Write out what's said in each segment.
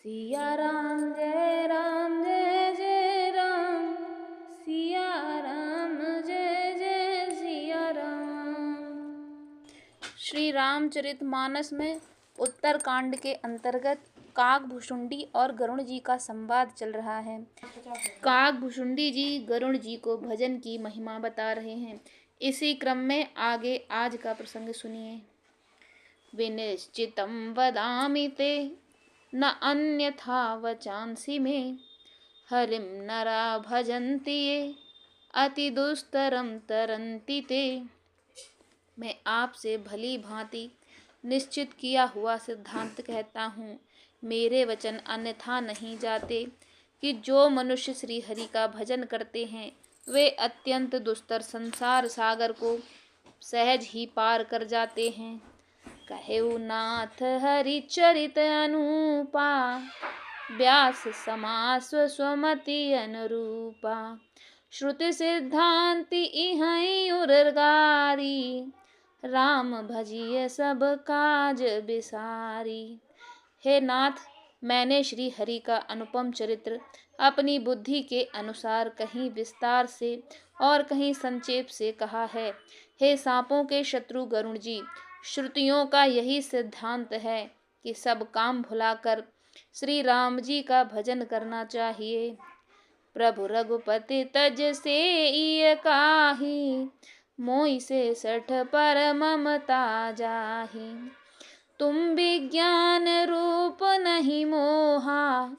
राम जय जय राम, सिया राम जय जय सिया राम। श्री रामचरितमानस में उत्तरकांड के अंतर्गत काकभुशुंडी और गरुण जी का संवाद चल रहा है। काकभुशुंडी जी गरुण जी को भजन की महिमा बता रहे हैं। इसी क्रम में आगे आज का प्रसंग सुनिए। विनिश्चितं वदामि ते न अन्यथा वचांसि मे, हरिं नरा भजन्ति ये अति दुस्तरं तरन्ति ते। मैं आपसे भली भांति निश्चित किया हुआ सिद्धांत कहता हूँ। मेरे वचन अन्यथा नहीं जाते कि जो मनुष्य श्री हरि का भजन करते हैं वे अत्यंत दुस्तर संसार सागर को सहज ही पार कर जाते हैं। कहेउ नाथ हरि चरित अनुपा, व्यास समास स्वमति अनुरूपा। श्रुति सिद्धांति इहै उर्गारी, राम भजिय सब काज बिसारी। हे नाथ, मैंने श्री हरि का अनुपम चरित्र अपनी बुद्धि के अनुसार कहीं विस्तार से और कहीं संक्षेप से कहा है। हे सांपों के शत्रु गरुण जी, श्रुतियों का यही सिद्धांत है कि सब काम भुलाकर श्री राम जी का भजन करना चाहिए। प्रभु रघुपति तज से काही, मोहि से सठ पर ममता जाहि। तुम विज्ञान रूप नहीं मोहा,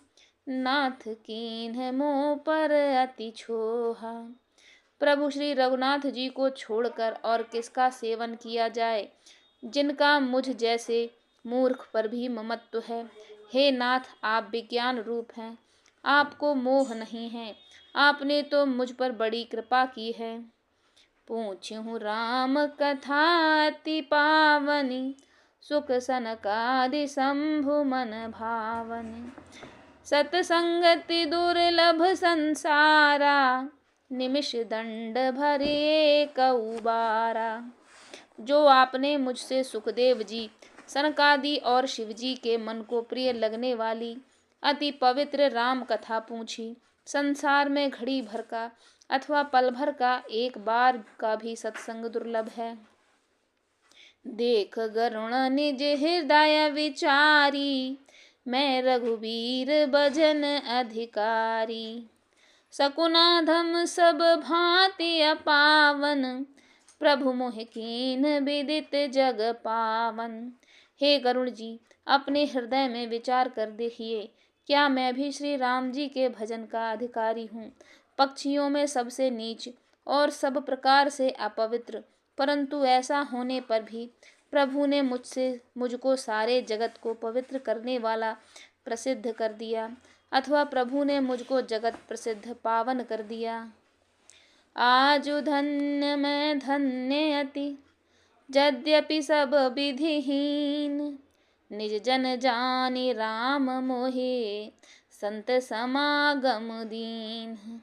नाथ कीन्ह मोह पर अति छोहा। प्रभु श्री रघुनाथ जी को छोड़कर और किसका सेवन किया जाए, जिनका मुझ जैसे मूर्ख पर भी ममत्व है। हे नाथ, आप विज्ञान रूप हैं, आपको मोह नहीं है। आपने तो मुझ पर बड़ी कृपा की है। पूछूं राम कथा अति पावनी, सुख सनकादि शंभु मन भावनी। सतसंगति दुर्लभ संसारा, निमिष दंड भरे कऊ बारा। जो आपने मुझसे सुखदेव जी, सनकादि और शिव जी के मन को प्रिय लगने वाली अति पवित्र राम कथा पूछी। संसार में घड़ी भर का अथवा पल भर का एक बार का भी सत्संग दुर्लभ है। देख गरुण निज हृदय विचारी, मैं रघुवीर भजन अधिकारी। सकुनाधम सब भांति अपावन, प्रभु मोहि कीन्ह विदित जग पावन। हे गरुड़ जी, अपने हृदय में विचार कर देखिए, क्या मैं भी श्री राम जी के भजन का अधिकारी हूँ। पक्षियों में सबसे नीच और सब प्रकार से अपवित्र, परंतु ऐसा होने पर भी प्रभु ने मुझको सारे जगत को पवित्र करने वाला प्रसिद्ध कर दिया, अथवा प्रभु ने मुझको जगत प्रसिद्ध पावन कर दिया। आजु धन्य मैं धन्य अति, यद्यपि सब विधिहीन। निज जन जानि राम मोहे, संत समागम दीन।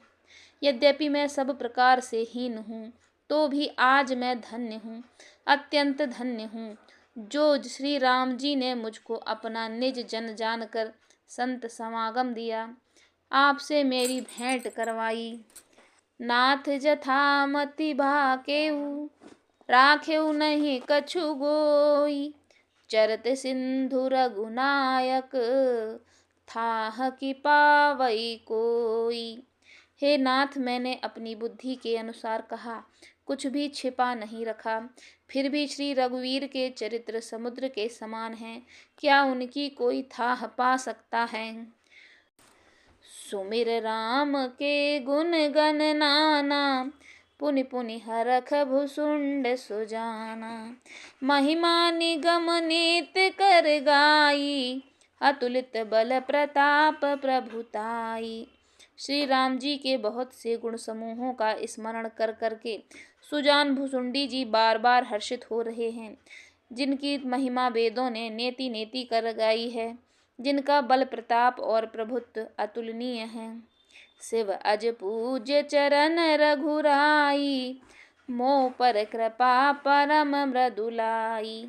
यद्यपि मैं सब प्रकार से हीन हूँ, तो भी आज मैं धन्य हूँ, अत्यंत धन्य हूँ, जो श्री राम जी ने मुझको अपना निज जन जानकर संत समागम दिया, आपसे मेरी भेंट करवाई। नाथ जथामति भाकेउ, राखेउ नहीं कछु गोई। चरत सिंधु रघुनायक, थाह कि पावई कोई। हे नाथ, मैंने अपनी बुद्धि के अनुसार कहा, कुछ भी छिपा नहीं रखा। फिर भी श्री रघुवीर के चरित्र समुद्र के समान हैं, क्या उनकी कोई थाह पा सकता है। सुमिर राम के गुण गण नाना, पुनि पुनि हरख भुसुंड सुजाना। महिमा निगम नित्य कर गाई, अतुलित बल प्रताप प्रभुताई। श्री राम जी के बहुत से गुण समूहों का स्मरण कर करके सुजान भुसुंडी जी बार बार हर्षित हो रहे हैं, जिनकी महिमा वेदों ने नेति नेति कर गाई है, जिनका बल प्रताप और प्रभुत्व अतुलनीय है। शिव अज पूज्य चरण रघुराई, मोह पर कृपा परम मृदुलाई।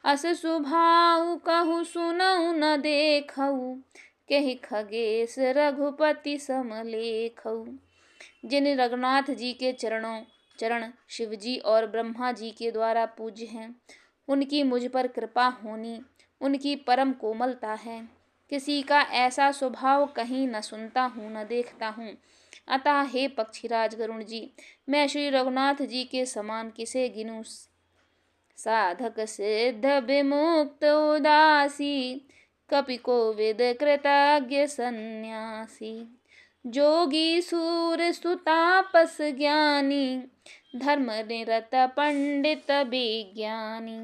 अस सुभाऊ कहु सुनऊ न देखऊ, कहि खगेश रघुपति समलेखऊ। जिन रघुनाथ जी के चरण शिवजी और ब्रह्मा जी के द्वारा पूज्य हैं, उनकी मुझ पर कृपा होनी उनकी परम कोमलता है। किसी का ऐसा स्वभाव कहीं न सुनता हूँ न देखता हूँ। अतः हे पक्षीराज गरुण जी, मैं श्री रघुनाथ जी के समान किसे गिनूं। साधक सिद्ध विमुक्त उदासी, कपि कोविद कृतज्ञ सन्यासी। जोगी सूर सुतापस ज्ञानी, धर्म निरत पंडित विज्ञानी।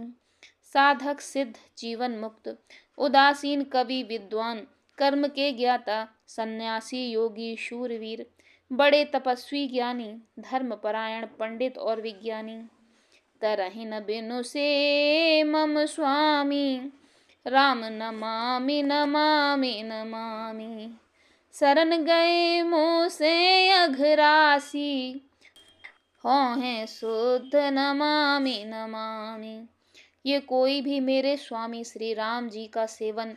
साधक सिद्ध जीवन मुक्त, उदासीन कवि विद्वान, कर्म के ज्ञाता सन्यासी योगी शूरवीर, बड़े तपस्वी ज्ञानी, धर्मपरायण पंडित और विज्ञानी। तरहिन बिनु से मम स्वामी, राम नमामि नमामि नमामि। शरण गए मोह से अघरासी, हों शुद्ध नमामि नमामि। ये कोई भी मेरे स्वामी श्री राम जी का सेवन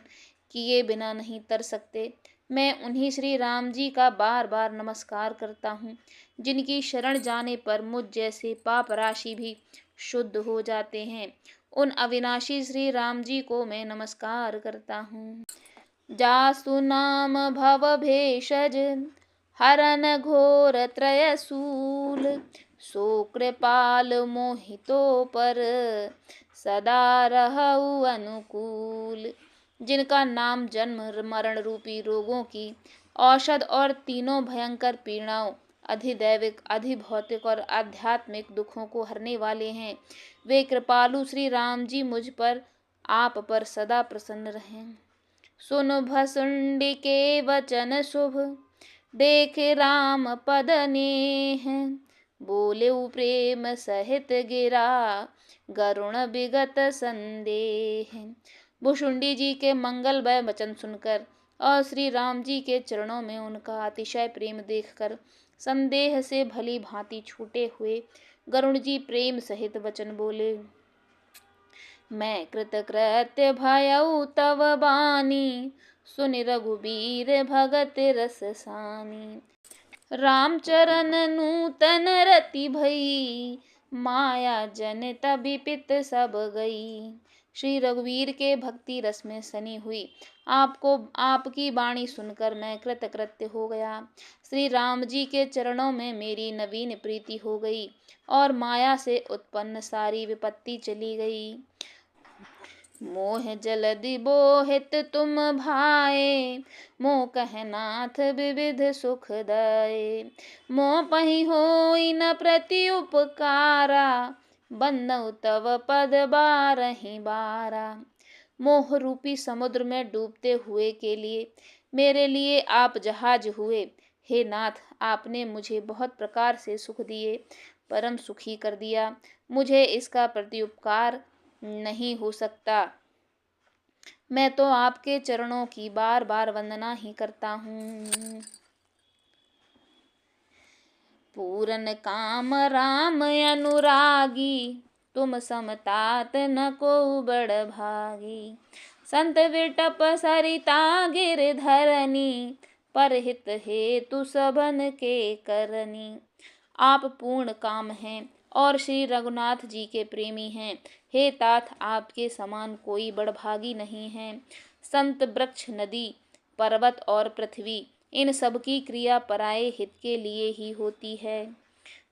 किए बिना नहीं तर सकते। मैं उन्हीं श्री राम जी का बार बार नमस्कार करता हूँ, जिनकी शरण जाने पर मुझ जैसे पाप राशि भी शुद्ध हो जाते हैं। उन अविनाशी श्री राम जी को मैं नमस्कार करता हूँ। जासु नाम भव भेषज, हरन घोर त्रयसूल। सो कृपाल मोहितो पर, सदा रहउ अनुकूल। जिनका नाम जन्म मरण रूपी रोगों की औषध और तीनों भयंकर पीड़ाओं अधिदैविक अधिभौतिक और आध्यात्मिक दुखों को हरने वाले हैं, वे कृपालु श्री राम जी मुझ पर आप पर सदा प्रसन्न रहें। सुन भसुंडी के वचन शुभ, देख राम पद नेह। बोले प्रेम सहित गिरा, गरुण विगत संदेह। भुशुंडी जी के मंगलमय वचन सुनकर और श्री राम जी के चरणों में उनका अतिशय प्रेम देखकर संदेह से भली भांति छूटे हुए गरुण जी प्रेम सहित वचन बोले। मैं कृतकृत्य भयउ तव बानी, सुनि रघुबीर भगत रस सानी। रामचरण नूतन रति भई, माया जनित विपित सब गई। श्री रघुवीर के भक्ति रस में सनी हुई आपकी वाणी सुनकर मैं कृतकृत्य हो गया। श्री राम जी के चरणों में मेरी नवीन प्रीति हो गई और माया से उत्पन्न सारी विपत्ति चली गई। मोह जलधि बोहित तुम भाए, मोह कहनाथ विविध सुख दाए। मोह पहि होई न प्रति उपकारा, बंदउ तव पद बारहि बारा। मोह रूपी समुद्र में डूबते हुए के लिए मेरे लिए आप जहाज हुए। हे नाथ, आपने मुझे बहुत प्रकार से सुख दिए, परम सुखी कर दिया। मुझे इसका प्रत्युपकार नहीं हो सकता। मैं तो आपके चरणों की बार बार वंदना ही करता हूँ। पूरन काम राम अनुरागी, तुम समतात न को बड़ भागी। संत विटप सरिता गिरधरनी, परहित हेतु सबन के करनी। आप पूर्ण काम हैं और श्री रघुनाथ जी के प्रेमी हैं। हे तात, आपके समान कोई बड़भागी नहीं है। संत वृक्ष नदी पर्वत और पृथ्वी इन सब की क्रिया पराये हित के लिए ही होती है।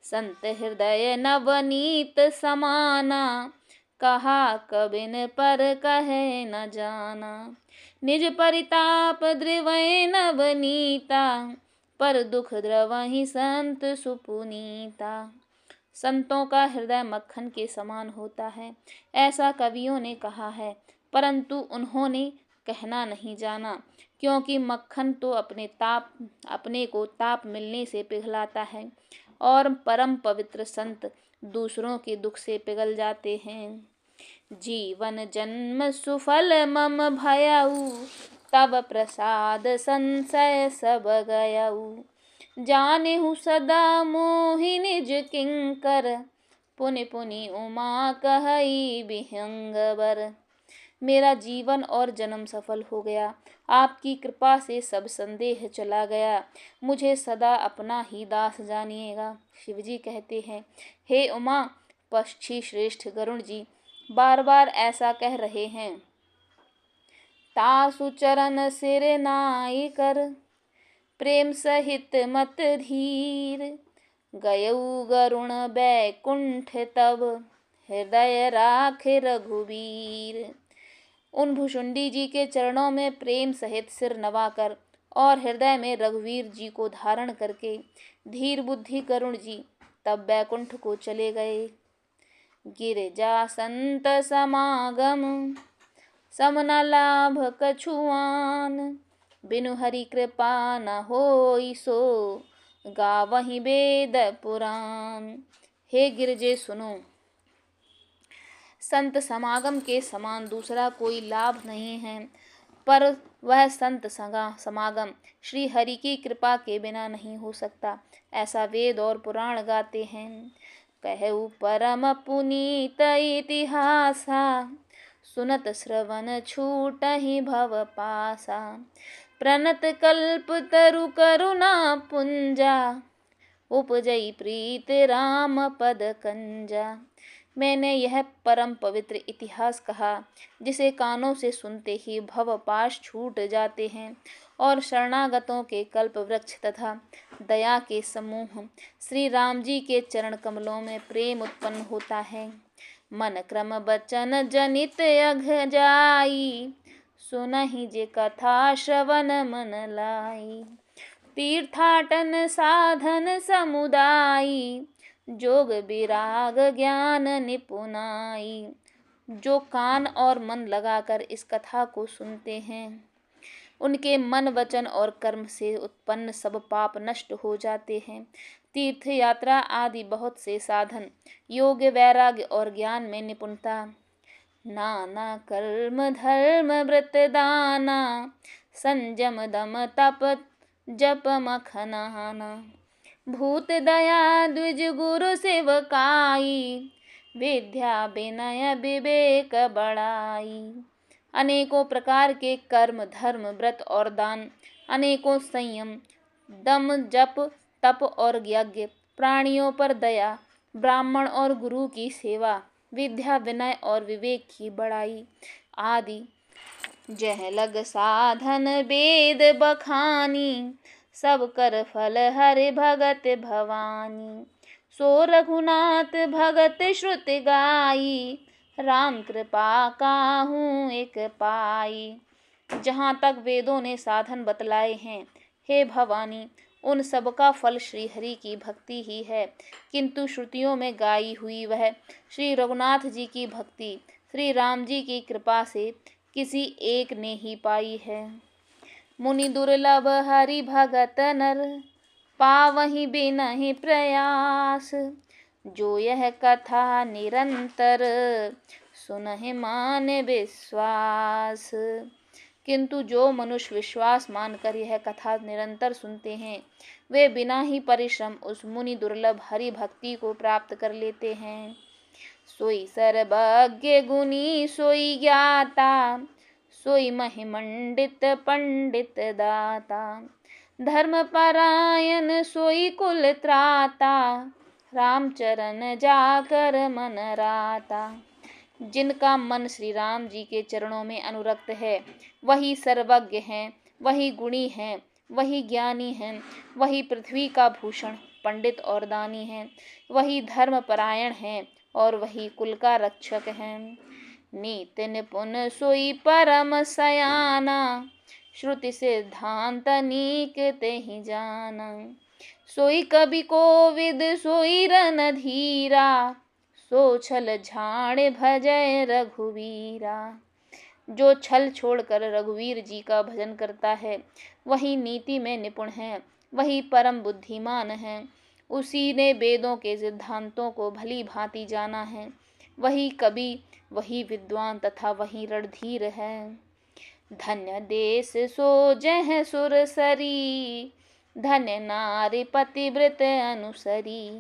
संत हृदय नवनीत समाना, कहा कबिन पर कहे न जाना। निज परिताप द्रिवय नवनीता, पर दुख द्रवहि संत सुपुनीता। संतों का हृदय मक्खन के समान होता है, ऐसा कवियों ने कहा है, परंतु उन्होंने कहना नहीं जाना, क्योंकि मक्खन तो अपने को ताप मिलने से पिघलाता है और परम पवित्र संत दूसरों के दुख से पिघल जाते हैं। जीवन जन्म सुफल मम भयउ, तब प्रसाद संशय सब गयउ। जानेहु सदा मोहि निज किंकर, पुनि पुनि उमा कहई विहंगवर। मेरा जीवन और जन्म सफल हो गया। आपकी कृपा से सब संदेह चला गया। मुझे सदा अपना ही दास जानिएगा। शिवजी कहते हैं, हे उमा, पक्षी श्रेष्ठ गरुण जी बार बार ऐसा कह रहे हैं। तासु चरण सिर नाई कर, प्रेम सहित मत धीर। गयऊ गरुण बैकुंठ तब, हृदय राख रघुवीर। उन भुषुंडी जी के चरणों में प्रेम सहित सिर नवाकर और हृदय में रघुवीर जी को धारण करके धीर बुद्धि करुण जी तब बैकुंठ को चले गए। गिरिजा संत समागम, सम न लाभ कछुआन। बिनु हरि कृपा न होई सो, गावहीं वेद पुराण। हे गिरजे सुनो, संत समागम के समान दूसरा कोई लाभ नहीं है, पर वह संत समागम श्री हरि की कृपा के बिना नहीं हो सकता, ऐसा वेद और पुराण गाते हैं। कहु परम पुनीत इतिहासा, सुनत श्रवण छूटहि भव पासा। प्रणत कल्प तरु करुणा पुंजा, उपजई प्रीत राम पद कंजा। मैंने यह परम पवित्र इतिहास कहा, जिसे कानों से सुनते ही भव पाश छूट जाते हैं और शरणागतों के कल्प वृक्ष तथा दया के समूह श्री राम जी के चरण कमलों में प्रेम उत्पन्न होता है। मन क्रम बचन जनित अघ जाई, सुनहि जे कथा श्रवण मन लाई। तीर्थाटन साधन समुदायी, जोग विराग ज्ञान निपुनाई। जो कान और मन लगाकर इस कथा को सुनते हैं, उनके मन वचन और कर्म से उत्पन्न सब पाप नष्ट हो जाते हैं। तीर्थ यात्रा आदि बहुत से साधन, योग वैराग्य और ज्ञान में निपुणता, नाना कर्म धर्म व्रत दाना, संयम दम तप जप मखनाना। भूत दया द्विज गुरु सेवकाई, विद्या विनय विवेक बड़ाई। अनेकों प्रकार के कर्म धर्म व्रत और दान, अनेकों संयम दम जप तप और यज्ञ, प्राणियों पर दया, ब्राह्मण और गुरु की सेवा, विद्या विनय और विवेक की बड़ाई आदि जह लग साधन वेद बखानी। सब कर फल हरि भगत भवानी। सो रघुनाथ भगत श्रुति गाई, राम कृपा काहू एक पाई। जहाँ तक वेदों ने साधन बतलाए हैं, हे भवानी, उन सब का फल श्री हरि की भक्ति ही है, किंतु श्रुतियों में गाई हुई वह श्री रघुनाथ जी की भक्ति श्री राम जी की कृपा से किसी एक ने ही पाई है। मुनि दुर्लभ हरि भगत नर, पावहि बिनहि प्रयास। जो यह कथा निरंतर, सुनहि मान विश्वास। किंतु जो मनुष्य विश्वास मानकर यह कथा निरंतर सुनते हैं, वे बिना ही परिश्रम उस मुनि दुर्लभ हरि भक्ति को प्राप्त कर लेते हैं। सोई सर्वज्ञ गुणी सोई ज्ञाता, सोई महिमंडित पंडित दाता। धर्म परायण सोई कुल त्राता, राम चरण जाकर मन राता। जिनका मन श्री राम जी के चरणों में अनुरक्त है, वही सर्वज्ञ हैं, वही गुणी हैं, वही ज्ञानी हैं, वही पृथ्वी का भूषण पंडित और दानी हैं, वही धर्म परायण हैं और वही कुल का रक्षक हैं। नीत निपुण सोई परम सयाना, श्रुति सिद्धांत नीक तेहि जाना। सोई कवि कोविद सोई रणधीरा, सो छल झाड़ भजय रघुवीरा। जो छल छोड़कर रघुवीर जी का भजन करता है, वही नीति में निपुण है, वही परम बुद्धिमान है। उसी ने वेदों के सिद्धांतों को भली भांति जाना है। वही कवि, वही विद्वान तथा वही रणधीर है। धन्य देश सो जह सुरसरी, धन्य नारी पतिव्रत अनुसरी।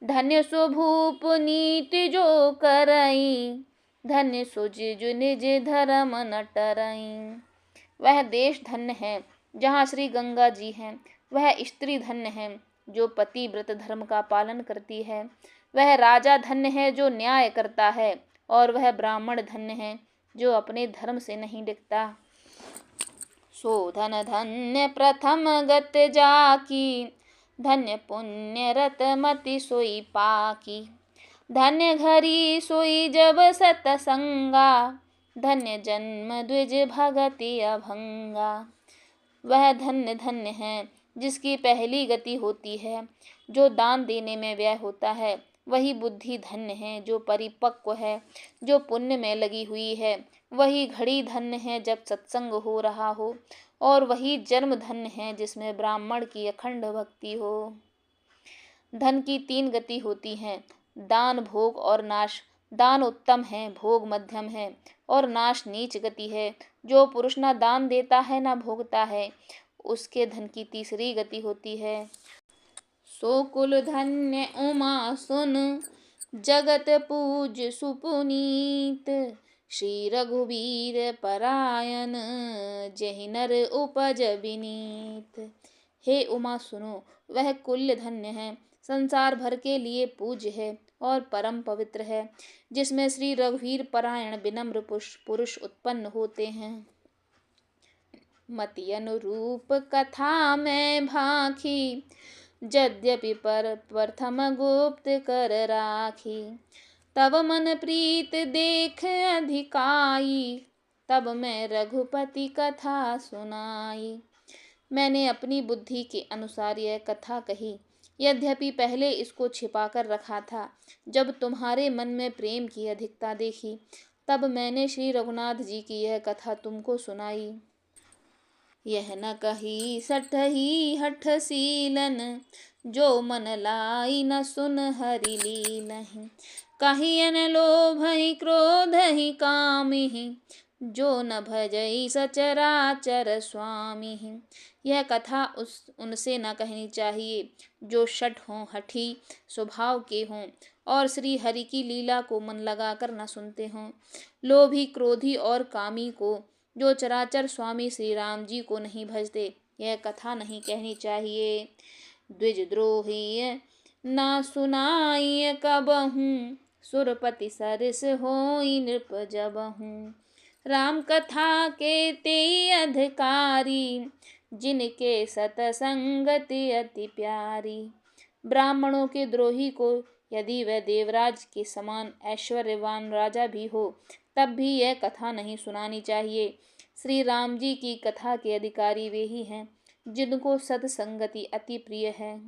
धन्य सो भूप नीति जो करई, धन्य सो जिजु निज धर्म न टरई। वह देश धन्य है जहाँ श्री गंगा जी हैं। वह स्त्री धन्य है जो पति व्रत धर्म का पालन करती है। वह राजा धन्य है जो न्याय करता है, और वह ब्राह्मण धन्य है जो अपने धर्म से नहीं डिगता। सो धन धन्य प्रथम गत जाकी, धन्य पुण्य रत मति सोई पाकी। धन्य घरी सोई जब सतसंगा, धन्य जन्म द्विज भगति अभंगा। वह धन्य धन्य है जिसकी पहली गति होती है, जो दान देने में व्यय होता है। वही बुद्धि धन्य है जो परिपक्व है, जो पुण्य में लगी हुई है। वही घड़ी धन्य है जब सत्संग हो रहा हो, और वही जन्म धन्य है जिसमें ब्राह्मण की अखंड भक्ति हो। धन की 3 गति होती हैं, दान, भोग और नाश। दान उत्तम है, भोग मध्यम है, और नाश नीच गति है। जो पुरुष न दान देता है न भोगता है, उसके धन की तीसरी गति होती है। सो कुल धन्य उमा सुन, जगत पूज सुपुनीत। श्री रघुवीर परायण, जेहि नर उपज विनीत। हे उमा सुनो, वह कुल्य धन्य है, संसार भर के लिए पूज्य है और परम पवित्र है, जिसमें श्री रघुवीर परायण विनम्र पुरुष उत्पन्न होते हैं। मति अनुरूप कथा में भाखी, यद्यपि पर प्रथम गुप्त कर राखी। तब मन प्रीत देख अधिकाई, तब मैं रघुपति कथा सुनाई। मैंने अपनी बुद्धि के अनुसार यह कथा कही, यद्यपि पहले इसको छिपाकर रखा था। जब तुम्हारे मन में प्रेम की अधिकता देखी, तब मैंने श्री रघुनाथ जी की यह कथा तुमको सुनाई। यह न कही सठही हठ सीलन, जो मन लाई न सुन हरि लीलहि। कहियन लोभहि क्रोधहि कामिहि, जो न भजई सचराचर स्वामिहि। यह कथा उनसे न कहनी चाहिए जो शठ हों, हठी स्वभाव के हों, और श्री हरि की लीला को मन लगाकर न सुनते हों। लोभी, क्रोधी और कामी को, जो चराचर स्वामी श्री राम जी को नहीं भजते, यह कथा नहीं कहनी चाहिए। द्विजद्रोही ना सुनाई कबहूँ, सुरपति सरिस होई नृप जबहूँ। राम कथा के ते अधिकारी, जिनके सतसंगति अति प्यारी। ब्राह्मणों के द्रोही को यदि वह देवराज के समान ऐश्वर्यवान राजा भी हो, तब भी यह कथा नहीं सुनानी चाहिए। श्री राम जी की कथा के अधिकारी वे ही हैं जिनको सत्संगति अति प्रिय है।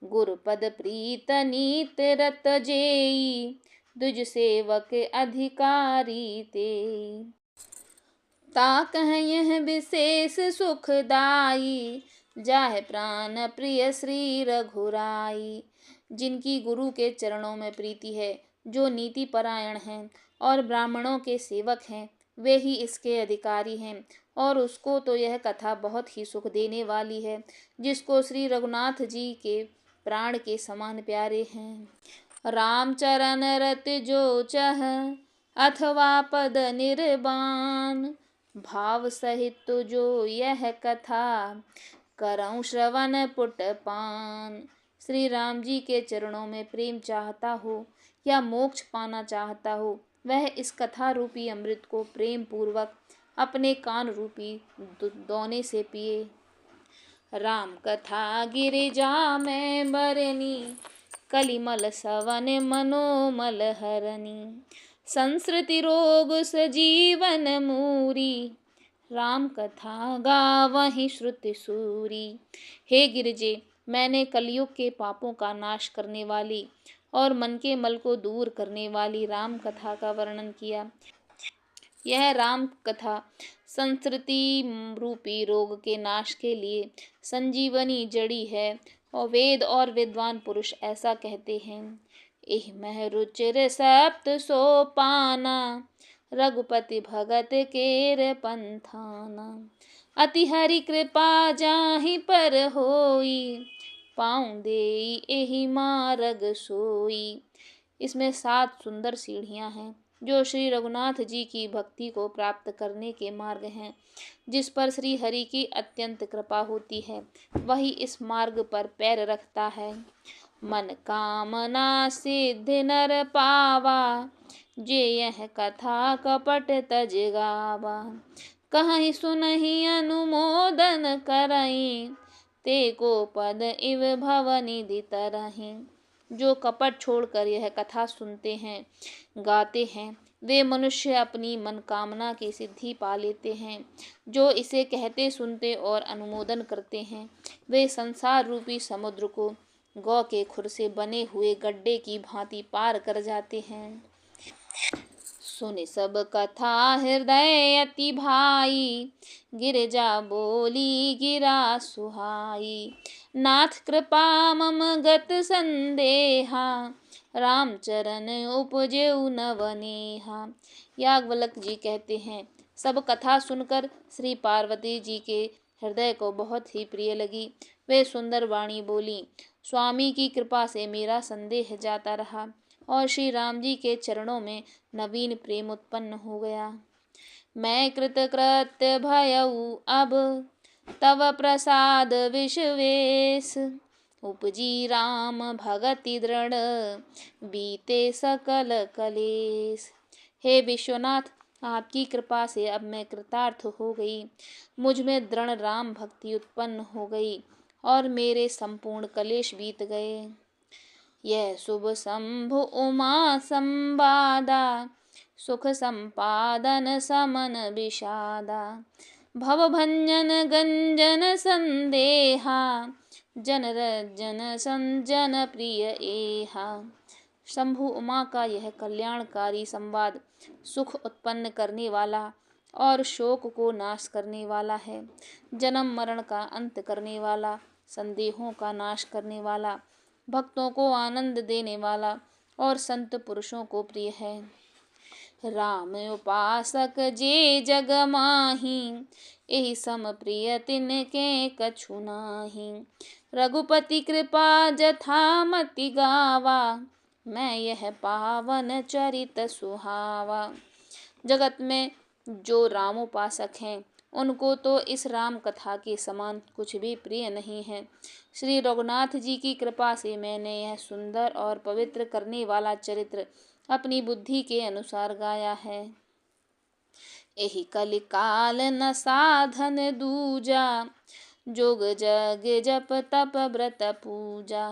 गुरुपद प्रीत नीत रत जेई, दुज सेवक अधिकारी ते। ताकह यह विशेष सुखदाई, जाहे प्राण प्रिय श्री रघुराई। जिनकी गुरु के चरणों में प्रीति है, जो नीति परायण हैं और ब्राह्मणों के सेवक हैं, वे ही इसके अधिकारी हैं। और उसको तो यह कथा बहुत ही सुख देने वाली है, जिसको श्री रघुनाथ जी के प्राण के समान प्यारे हैं। रामचरण रत जो चह, अथवा पद निर्वाण। भाव सहित जो यह कथा, करऊं श्रवण पुट पान। श्री राम जी के चरणों में प्रेम चाहता हो या मोक्ष पाना चाहता हो, वह इस कथा रूपी अमृत को प्रेम पूर्वक अपने कान रूपी दोने से पिए। राम कथा गिरिजा में बरनी, कलिमल सवन मनोमल हरनी। संस्कृति रोग सजीवन मूरी, राम कथा गावहि श्रुति सूरी। हे गिरिजे, मैंने कलयुग के पापों का नाश करने वाली और मन के मल को दूर करने वाली राम कथा का वर्णन किया। यह राम कथा संस्कृति रूपी रोग के नाश के लिए संजीवनी जड़ी है, और वेद और विद्वान पुरुष ऐसा कहते हैं। एह मह रुचिर सप्त सोपाना, रघुपति भगत केर पंथाना। अति हरि कृपा जाहि पर होई, पाऊँ देई एहि मार्ग सोई। इसमें 7 सुंदर सीढ़ियां हैं, जो श्री रघुनाथ जी की भक्ति को प्राप्त करने के मार्ग हैं, जिस पर श्री हरि की अत्यंत कृपा होती है, वही इस मार्ग पर पैर रखता है। मन कामना सिद्ध नर पावा, जे यह कथा कपट तज गावा। कहीं सुनहि अनुमोदन करई, ते को पद इव भवनिधि तरहि। जो कपट छोड़कर यह कथा सुनते हैं, गाते हैं, वे मनुष्य अपनी मनकामना की सिद्धि पा लेते हैं। जो इसे कहते सुनते और अनुमोदन करते हैं, वे संसार रूपी समुद्र को गौ के खुर से बने हुए गड्ढे की भांति पार कर जाते हैं। सुन सब कथा हृदय अति भाई, गिरजा बोली गिरा सुहाई। नाथ कृपा मम गत संदेहा, रामचरण उपजेउ नवनेहा। याज्ञवल्क्य जी कहते हैं, सब कथा सुनकर श्री पार्वती जी के हृदय को बहुत ही प्रिय लगी। वे सुंदर वाणी बोली। स्वामी की कृपा से मेरा संदेह जाता रहा और श्री राम जी के चरणों में नवीन प्रेम उत्पन्न हो गया। मैं कृतकृत्य भयऊ अब, तव प्रसाद विश्वेश। उपजी राम भगति दृढ़, बीते सकल कलेश। हे विश्वनाथ, आपकी कृपा से अब मैं कृतार्थ हो गई। मुझ में दृढ़ राम भक्ति उत्पन्न हो गई और मेरे संपूर्ण कलेश बीत गए। यह शुभ शंभु उमा संवादा, सुख संपादन समन विषादा। भवभंजन गंजन संदेहा, जन रंजन संजन प्रिय एहा। शंभु उमा का यह कल्याणकारी संवाद सुख उत्पन्न करने वाला और शोक को नाश करने वाला है। जन्म मरण का अंत करने वाला, संदेहों का नाश करने वाला, भक्तों को आनंद देने वाला और संत पुरुषों को प्रिय है। राम उपासक जे जग माही, एहि सम प्रिय तिनके कछु नाही। रघुपति कृपा जथा मति गावा, मैं यह पावन चरित सुहावा। जगत में जो राम उपासक हैं, उनको तो इस राम कथा के समान कुछ भी प्रिय नहीं है। श्री रघुनाथ जी की कृपा से मैंने यह सुंदर और पवित्र करने वाला चरित्र अपनी बुद्धि के अनुसार गाया है। एहि कलिकाल न साधन दूजा, जोग जग जप तप व्रत पूजा।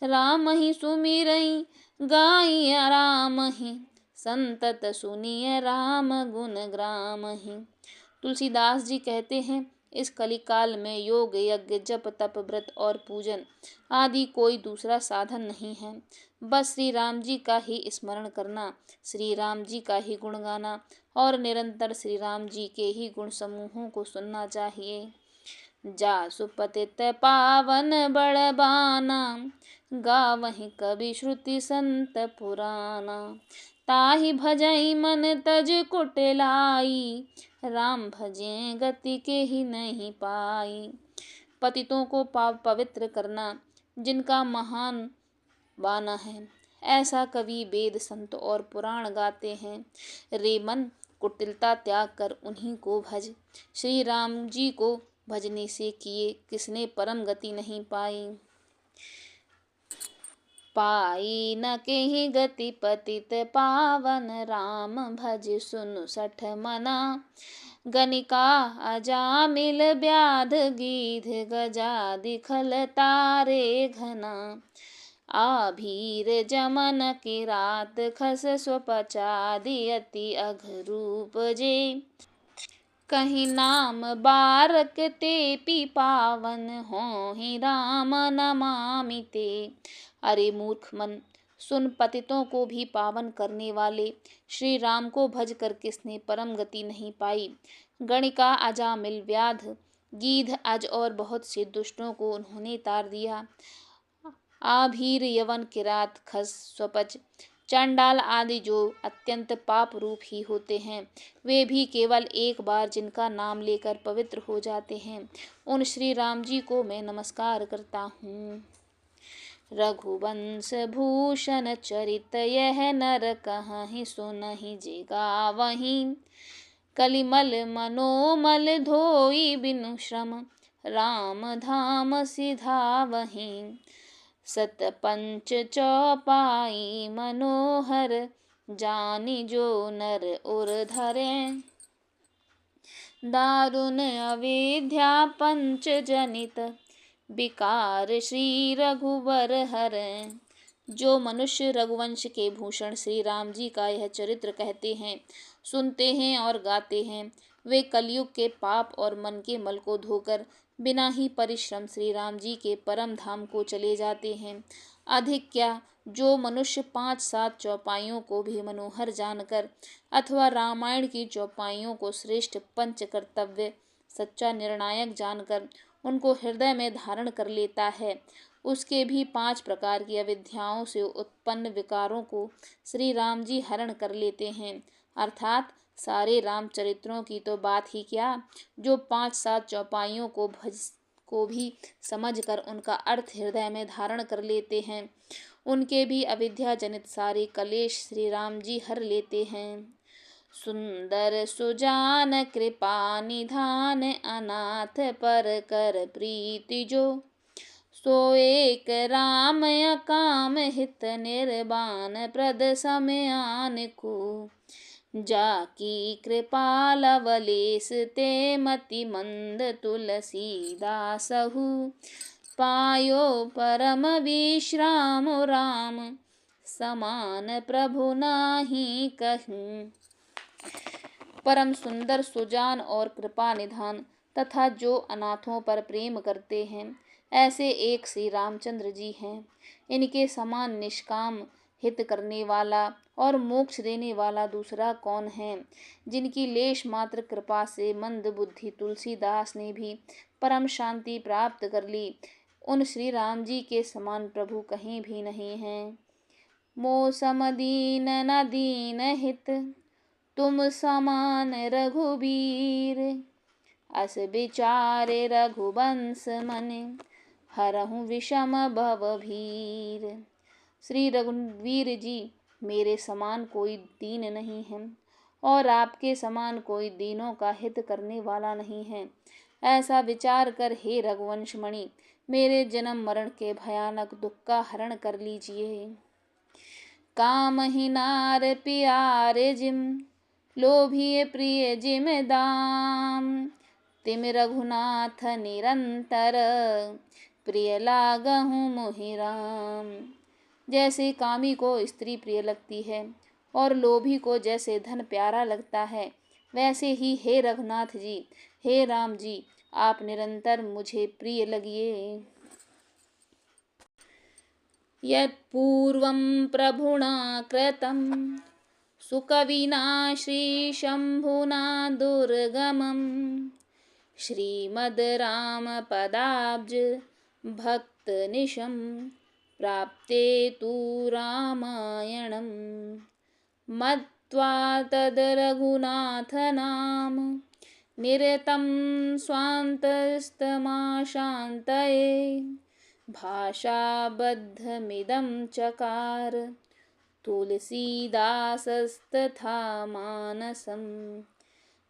राम ही सुमिरई गाई राम ही, संतत सुनिय राम गुण ग्राम ही। तुलसीदास जी कहते हैं, इस कलिकाल में योग यज्ञ जप तप व्रत और पूजन आदि कोई दूसरा साधन नहीं है। बस श्री राम जी का ही स्मरण करना, श्री राम जी का ही गुण गाना और निरंतर श्री राम जी के ही गुण समूहों को सुनना चाहिए। जासु पतित पावन बड़बाना, गावहि कवि श्रुति संत पुराना। ताहि भजई मन तज कुटिलाई, राम भजे गति के ही नहीं पाई। पतितों को पवित्र करना जिनका महान बाना है, ऐसा कवि वेद संत और पुराण गाते हैं। रे मन, कुटिलता त्याग कर उन्हीं को भज। श्री राम जी को भजने से किए किसने परम गति नहीं पाई। पाई न केहि गति पतित पावन, राम भज सुनु सठ मना। गनिका अजामिल व्याध गीध, गजादि खल तारे घना। आभीर जमन किरात खस, स्वपचादि अति अघरूप जे। कहीं नाम बारक ते पी पावन, होहि राम नमामि ते। अरे मूर्ख मन, सुन, पतितों को भी पावन करने वाले श्री राम को भज कर किसने परम गति नहीं पाई। गणिका, अजामिल, व्याध, गीध, अज और बहुत से दुष्टों को उन्होंने तार दिया। आभीर, यवन, किरात, खस, स्वपच, चांडाल आदि जो अत्यंत पाप रूप ही होते हैं, वे भी केवल एक बार जिनका नाम लेकर पवित्र हो जाते हैं, उन श्री राम जी को मैं नमस्कार करता हूँ। रघुवंश भूषण चरित यह नर कहीं सुनहि जे गावहीं। कलिमल मनोमल धोई बिनु श्रम राम धाम सिधावहीं। सतपंच चौपाई मनोहर जानि जो नर उर धरें। दारुण अविद्या पंच जनित विकार श्री रघुवर हरें। जो मनुष्य रघुवंश के भूषण श्री राम जी का यह चरित्र कहते हैं, सुनते हैं और गाते हैं, वे कलयुग के पाप और मन के मल को धोकर बिना ही परिश्रम श्री राम जी के परम धाम को चले जाते हैं। अधिक क्या, जो मनुष्य 5-7 चौपाइयों को भी मनोहर जानकर अथवा रामायण की चौपाइयों को श्रेष्ठ पंच कर्तव्य सच्चा निर्णायक जानकर उनको हृदय में धारण कर लेता है, उसके भी 5 प्रकार की अविद्याओं से उत्पन्न विकारों को श्री राम जी हरण कर लेते हैं। अर्थात सारे रामचरित्रों की तो बात ही क्या, जो 5-7 चौपाइयों को भी समझकर उनका अर्थ हृदय में धारण कर लेते हैं, उनके भी अविद्या जनित सारे कलेश श्री राम जी हर लेते हैं। सुंदर सुजान कृपा निधान अनाथ पर कर प्रीति जो। सो एक राम काम हित निर्बान प्रद समयान को। जाकी कृपा लवलेस ते मति मंद तुलसीदासहु। पायो परम विश्राम राम समान प्रभु नाही कहूँ। परम सुंदर सुजान और कृपा निधान तथा जो अनाथों पर प्रेम करते हैं, ऐसे एक श्री रामचंद्र जी हैं। इनके समान निष्काम हित करने वाला और मोक्ष देने वाला दूसरा कौन है। जिनकी लेश मात्र कृपा से मंद बुद्धि तुलसीदास ने भी परम शांति प्राप्त कर ली, उन श्री राम जी के समान प्रभु कहीं भी नहीं हैं। मौसम दीन न दीन हित तुम समान रघुबीर। अस विचारे रघुवंश मन हरहु विषम भव भीर। श्री रघुवीर जी, मेरे समान कोई दीन नहीं है और आपके समान कोई दीनों का हित करने वाला नहीं है। ऐसा विचार कर हे रघुवंश मणि, मेरे जन्म मरण के भयानक दुख का हरण कर लीजिए। काम ही नार प्यारे जिम लोभी प्रिय जिम दाम। तिम रघुनाथ निरंतर प्रिय लागहु मोहि राम। जैसे कामी को स्त्री प्रिय लगती है और लोभी को जैसे धन प्यारा लगता है, वैसे ही हे रघुनाथ जी, हे राम जी, आप निरंतर मुझे प्रिय लगिए। यत्पूर्वं प्रभुना कृतं सुकविना श्रीशम्भुना दुर्गमं। श्रीमद् रामपदाब्ज भक्तनिशं प्राप्ते तु रामायणं। मत्वा तद् रघुनाथनाम निरतं स्वान्तस्तमाशान्तये। भाषाबद्धमिदं चकार तुलसीदासस्तथा मानसम।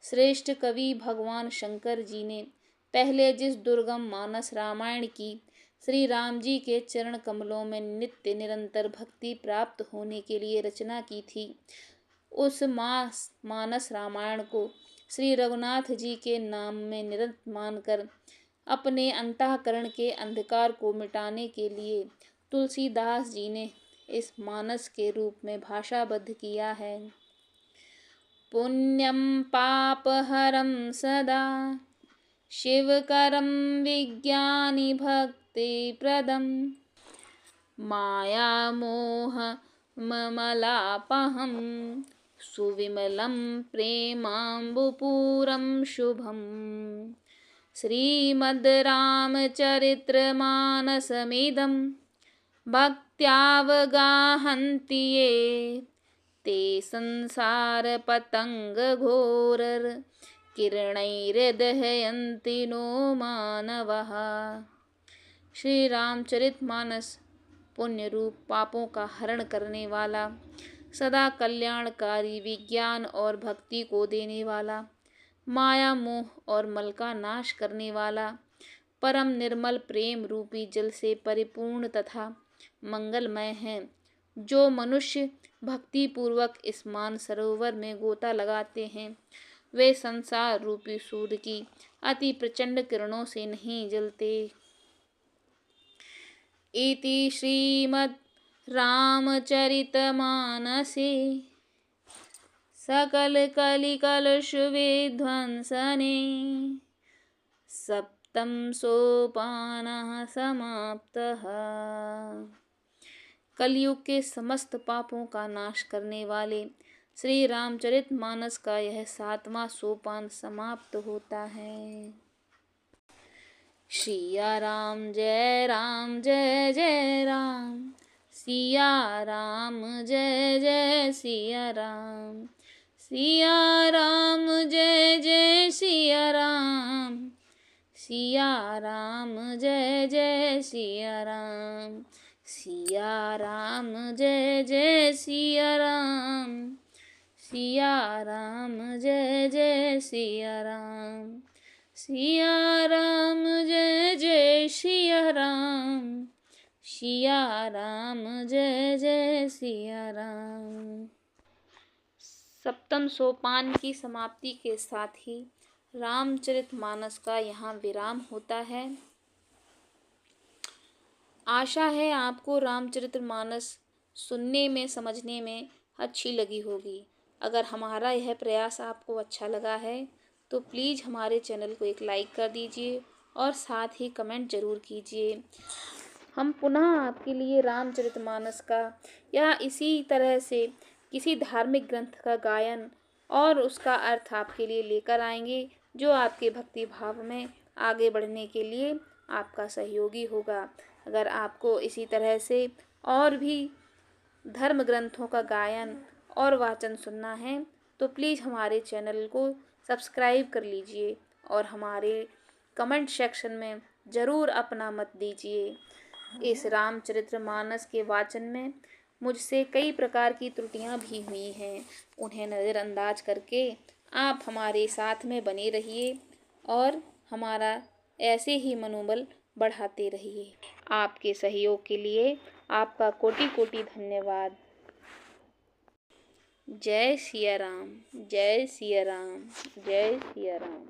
श्रेष्ठ कवि भगवान शंकर जी ने पहले जिस दुर्गम मानस रामायण की श्री राम जी के चरण कमलों में नित्य निरंतर भक्ति प्राप्त होने के लिए रचना की थी, उस मानस रामायण को श्री रघुनाथ जी के नाम में निरंत मानकर अपने अंतःकरण के अंधकार को मिटाने के लिए तुलसीदास जी ने इस मानस के रूप में भाषाबद्ध किया है। पुण्यम पापहरम सदा शिवकरम विज्ञानी भक्ति प्रदम। माया मोह ममलापहम सुविमलम प्रेमाम्बुपूरम शुभम। श्रीमद् रामचरितमानसमिदं भक्त्यावगाहन्ति ये ते संसारपतङ्गघोरर किरणैर्दहयन्ति नो मानवः। श्री रामचरितमानस पुण्य रूप पापों का हरण करने वाला, सदा कल्याणकारी विज्ञान और भक्ति को देने वाला, माया मोह और मल का नाश करने वाला, परम निर्मल प्रेम रूपी जल से परिपूर्ण तथा मंगलमय है। जो मनुष्य भक्ति पूर्वक इस मान सरोवर में गोता लगाते हैं, वे संसार रूपी सूर्य की अति प्रचंड किरणों से नहीं जलते। इति श्रीमद् रामचरितमानसे सकल कलिकलुष विध्वंसने सप्तम सोपानः समाप्तः। कलयुग के समस्त पापों का नाश करने वाले श्री रामचरितमानस का यह 7वां सोपान समाप्त होता है। सिया राम जय जय राम, सिया राम जय जय सिया राम, सिया राम जय सिया राम, सिया राम जय सिया राम, सिया राम जय सिया राम, सिया राम जय सिया राम, सिया राम जय सिया राम, सिया राम जय सिया राम। सप्तम सोपान की समाप्ति के साथ ही रामचरितमानस का यहाँ विराम होता है। आशा है आपको रामचरितमानस सुनने में समझने में अच्छी लगी होगी। अगर हमारा यह प्रयास आपको अच्छा लगा है तो प्लीज़ हमारे चैनल को एक लाइक कर दीजिए और साथ ही कमेंट ज़रूर कीजिए। हम पुनः आपके लिए रामचरितमानस का या इसी तरह से किसी धार्मिक ग्रंथ का गायन और उसका अर्थ आपके लिए लेकर आएंगे, जो आपके भक्ति भाव में आगे बढ़ने के लिए आपका सहयोगी होगा। अगर आपको इसी तरह से और भी धर्म ग्रंथों का गायन और वाचन सुनना है तो प्लीज़ हमारे चैनल को सब्सक्राइब कर लीजिए और हमारे कमेंट सेक्शन में ज़रूर अपना मत दीजिए। इस रामचरितमानस के वाचन में मुझसे कई प्रकार की त्रुटियां भी हुई हैं, उन्हें नज़रअंदाज करके आप हमारे साथ में बने रहिए और हमारा ऐसे ही मनोबल बढ़ाते रहिए। आपके सहयोग के लिए आपका कोटि कोटि धन्यवाद। जय सिया राम, जय सिया राम, जय सिया राम।